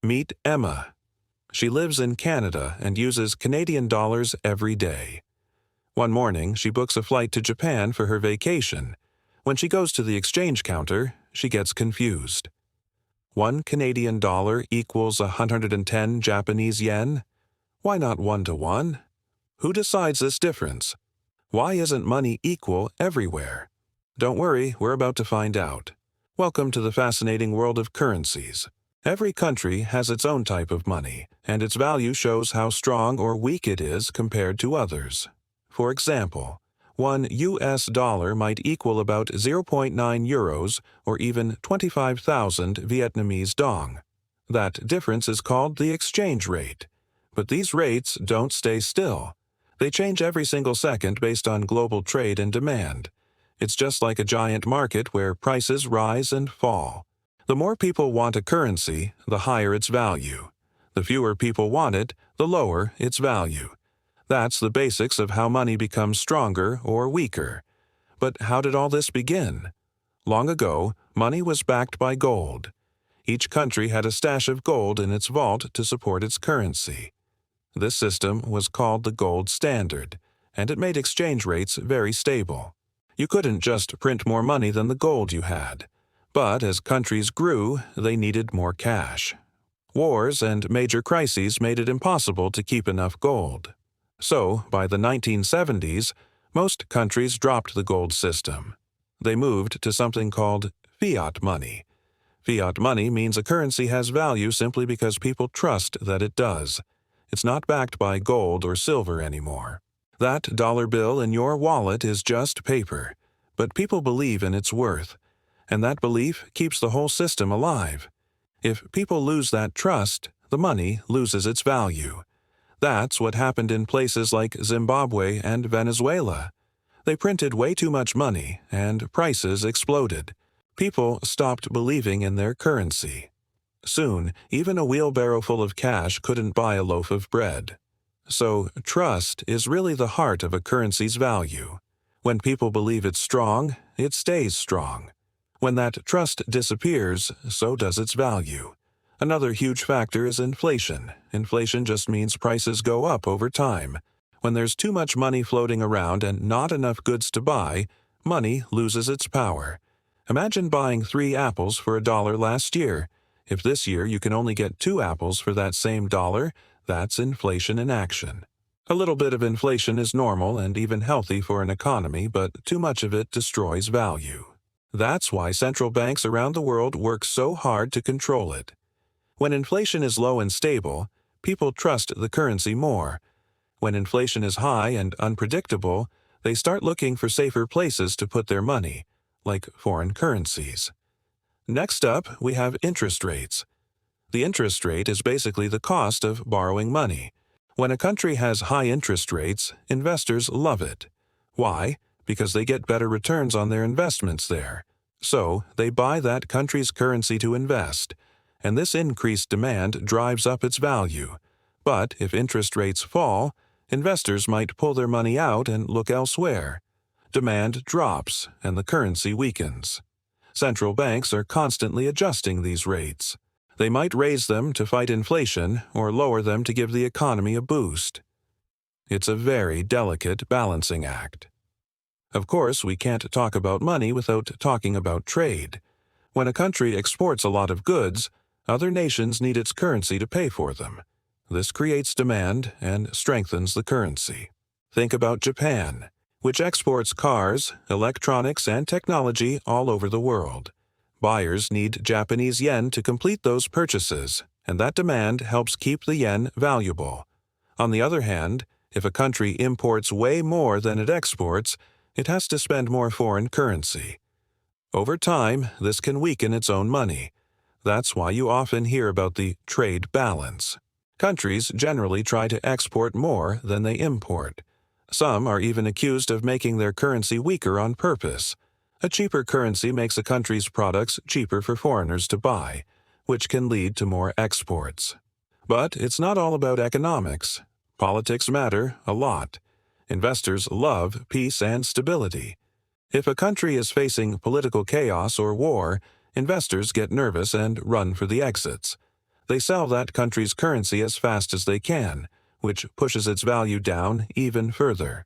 Meet Emma. She lives in Canada and uses Canadian dollars every day. One morning, she books a flight to Japan for her vacation. When she goes to the exchange counter, she gets confused. 1 Canadian dollar equals 110 Japanese yen? Why not 1 to 1? Who decides this difference? Why isn't money equal everywhere? Don't worry, we're about to find out. Welcome to the fascinating world of currencies. Every country has its own type of money, and its value shows how strong or weak it is compared to others. For example, 1 US dollar might equal about 0.9 euros or even 25,000 Vietnamese dong. That difference is called the exchange rate. But these rates don't stay still. They change every single second based on global trade and demand. It's just like a giant market where prices rise and fall. The more people want a currency, the higher its value. The fewer people want it, the lower its value. That's the basics of how money becomes stronger or weaker. But how did all this begin? Long ago, money was backed by gold. Each country had a stash of gold in its vault to support its currency. This system was called the gold standard, and it made exchange rates very stable. You couldn't just print more money than the gold you had. But as countries grew, they needed more cash. Wars and major crises made it impossible to keep enough gold. So, by the 1970s, most countries dropped the gold system. They moved to something called fiat money. Fiat money means a currency has value simply because people trust that it does. It's not backed by gold or silver anymore. That dollar bill in your wallet is just paper, but people believe in its worth. And that belief keeps the whole system alive. If people lose that trust, the money loses its value. That's what happened in places like Zimbabwe and Venezuela. They printed way too much money, and prices exploded. People stopped believing in their currency. Soon, even a wheelbarrow full of cash couldn't buy a loaf of bread. So, trust is really the heart of a currency's value. When people believe it's strong, it stays strong. When that trust disappears, so does its value. Another huge factor is inflation. Inflation just means prices go up over time. When there's too much money floating around and not enough goods to buy, money loses its power. Imagine buying 3 apples for $1 last year. If this year you can only get 2 apples for that same dollar, that's inflation in action. A little bit of inflation is normal and even healthy for an economy, but too much of it destroys value. That's why central banks around the world work so hard to control it. When inflation is low and stable, people trust the currency more. When inflation is high and unpredictable, they start looking for safer places to put their money, like foreign currencies. Next up, we have interest rates. The interest rate is basically the cost of borrowing money. When a country has high interest rates, investors love it. Why? Because they get better returns on their investments there. So, they buy that country's currency to invest, and this increased demand drives up its value. But if interest rates fall, investors might pull their money out and look elsewhere. Demand drops, and the currency weakens. Central banks are constantly adjusting these rates. They might raise them to fight inflation or lower them to give the economy a boost. It's a very delicate balancing act. Of course, we can't talk about money without talking about trade. When a country exports a lot of goods, other nations need its currency to pay for them. This creates demand and strengthens the currency. Think about Japan, which exports cars, electronics, and technology all over the world. Buyers need Japanese yen to complete those purchases, and that demand helps keep the yen valuable. On the other hand, if a country imports way more than it exports, it has to spend more foreign currency. Over time, this can weaken its own money. That's why you often hear about the trade balance. Countries generally try to export more than they import. Some are even accused of making their currency weaker on purpose. A cheaper currency makes a country's products cheaper for foreigners to buy, which can lead to more exports. But it's not all about economics. Politics matter a lot. Investors love peace and stability. If a country is facing political chaos or war, investors get nervous and run for the exits. They sell that country's currency as fast as they can, which pushes its value down even further.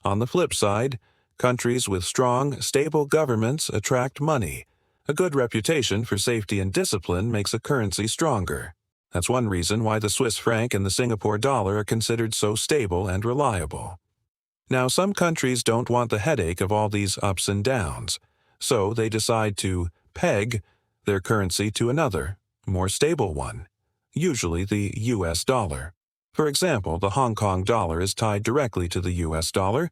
On the flip side, countries with strong, stable governments attract money. A good reputation for safety and discipline makes a currency stronger. That's one reason why the Swiss franc and the Singapore dollar are considered so stable and reliable. Now, some countries don't want the headache of all these ups and downs, so they decide to peg their currency to another, more stable one, usually the US dollar. For example, the Hong Kong dollar is tied directly to the US dollar.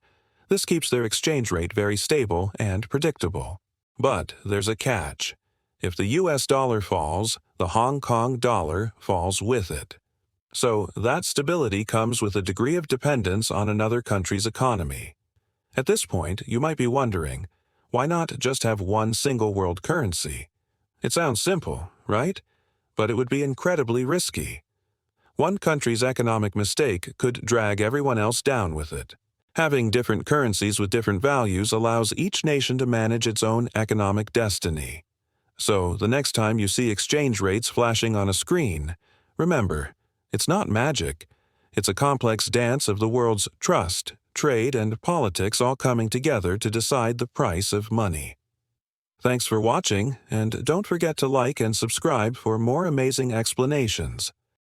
This keeps their exchange rate very stable and predictable. But there's a catch. If the US dollar falls, the Hong Kong dollar falls with it. So that stability comes with a degree of dependence on another country's economy. At this point, you might be wondering, why not just have one single world currency? It sounds simple, right? But it would be incredibly risky. One country's economic mistake could drag everyone else down with it. Having different currencies with different values allows each nation to manage its own economic destiny. So, the next time you see exchange rates flashing on a screen, remember, it's not magic. It's a complex dance of the world's trust, trade, and politics all coming together to decide the price of money. Thanks for watching, and don't forget to like and subscribe for more amazing explanations.